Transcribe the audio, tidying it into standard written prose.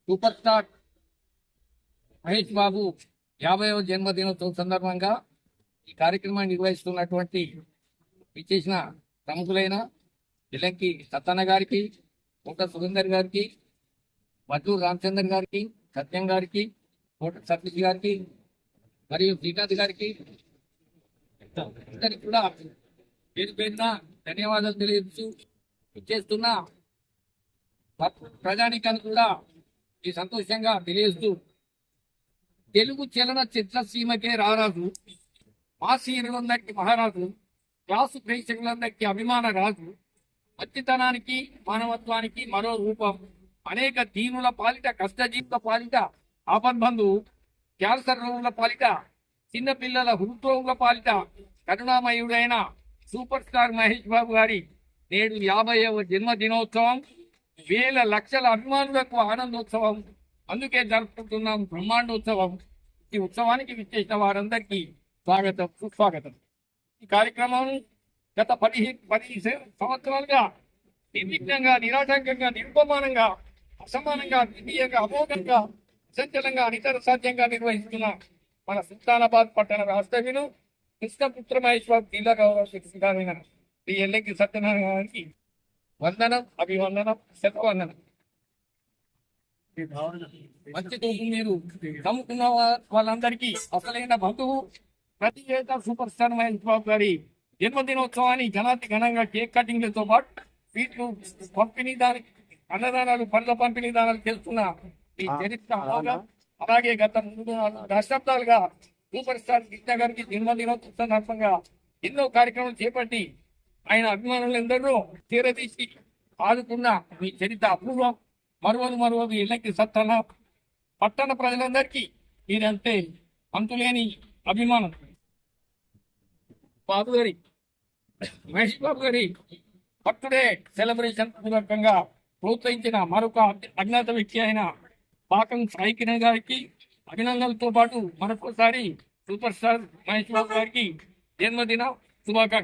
Super star Mahesh Babu 50వ జన్మదినోత్సవం సందర్భంగా ఈ కార్యక్రమాన్ని నిర్వహిస్తున్నటువంటి విచ్చేసిన ప్రముఖులైన ఇలంకి సత్తన్న గారికి, కోట సురేందర్ గారికి, మద్దూరు రామచంద్ర గారికి, సత్యం గారికి, కోట సతీష్ గారికి మరియు శ్రీకాంత్ గారికి అందరికి కూడా పేరు పేరున ధన్యవాదాలు తెలియజేస్తూ ఇచ్చేస్తున్న ప్రజానికాన్ని కూడా ఈ సంతోషంగా తెలియజేస్తూ తెలుగు చలన చిత్రసీమకే రారాజు, మాస్ హీరోలందరికీ మహారాజు, క్లాసు ప్రేక్షకులందరికీ అభిమాన రాజు, మంచితనానికి మానవత్వానికి మరో రూపం, అనేక దీనుల పాలిట కష్టజీవుల పాలిట ఆపద్బంధువు, క్యాన్సర్ రోగుల పాలిట చిన్నపిల్లల హృద్రోగుల పాలిట కరుణామయుడైన సూపర్ స్టార్ మహేష్ బాబు గారి నేడు 50వ జన్మదినోత్సవం వేల లక్షల అభిమానులకు ఆనందోత్సవం. అందుకే జరుపుకుంటున్నాం బ్రహ్మాండోత్సవం. ఈ ఉత్సవానికి విచ్చేసిన వారందరికీ స్వాగతం, సుస్వాగతం. ఈ కార్యక్రమం గత 10 సంవత్సరాలుగా నిర్విఘ్నంగా, నిరాటంకంగా, నిరుపమానంగా, అసమానంగా, ద్వితీయంగా, అమోఘంగా, అసంచలంగా, అనితర సాధ్యంగా నిర్వహిస్తున్న మన సుల్తానాబాద్ పట్టణ వాస్తవ్యులు కృష్ణపుత్ర మహేష్ బాబు జిల్లా గౌరవ శిక్షితారైన శ్రీ ఎల్లెక్కి సత్యనారాయణ గారికి వందనం, అభివందనం, శతవందనం. మంచి తోపు మీరు నమ్ముకున్న వాళ్ళందరికీ అసలైన బంధువు. ప్రతి ఏటా సూపర్ స్టార్ మహేష్ బాబు గారి జన్మదినోత్సవాన్ని ఘనంగా కేక్ కటింగ్లతో పాటు స్వీట్లు పంపిణీ, దానికి అన్నదానాలు, పండ్ల పంపిణీ దానాలు చేస్తున్న ఈ చరిత్ర. అలాగే గత 3 దశాబ్దాలుగా సూపర్ స్టార్ కృష్ణ గారికి జన్మదినోత్సవం సందర్భంగా ఎన్నో కార్యక్రమాలు చేపట్టి ఆయన అభిమానులందరూ తీరదీసి ఆదుకున్న మీ చరిత్ర అపూర్వం. మరువదు ఇళ్ళకి సత్తన పట్టణ ప్రజలందరికీ మీరంటే అంతులేని అభిమానం. బాబు గారి మహేష్ బాబు గారి బర్త్డే సెలబ్రేషన్ పూర్వకంగా ప్రోత్సహించిన మరొక అజ్ఞాత వ్యక్తి అయిన పాకం సాయి కిరణ్ గారికి అభినందనలతో పాటు మరొకసారి సూపర్ స్టార్ మహేష్ బాబు గారికి జన్మదిన శుభాకాంక్షలు.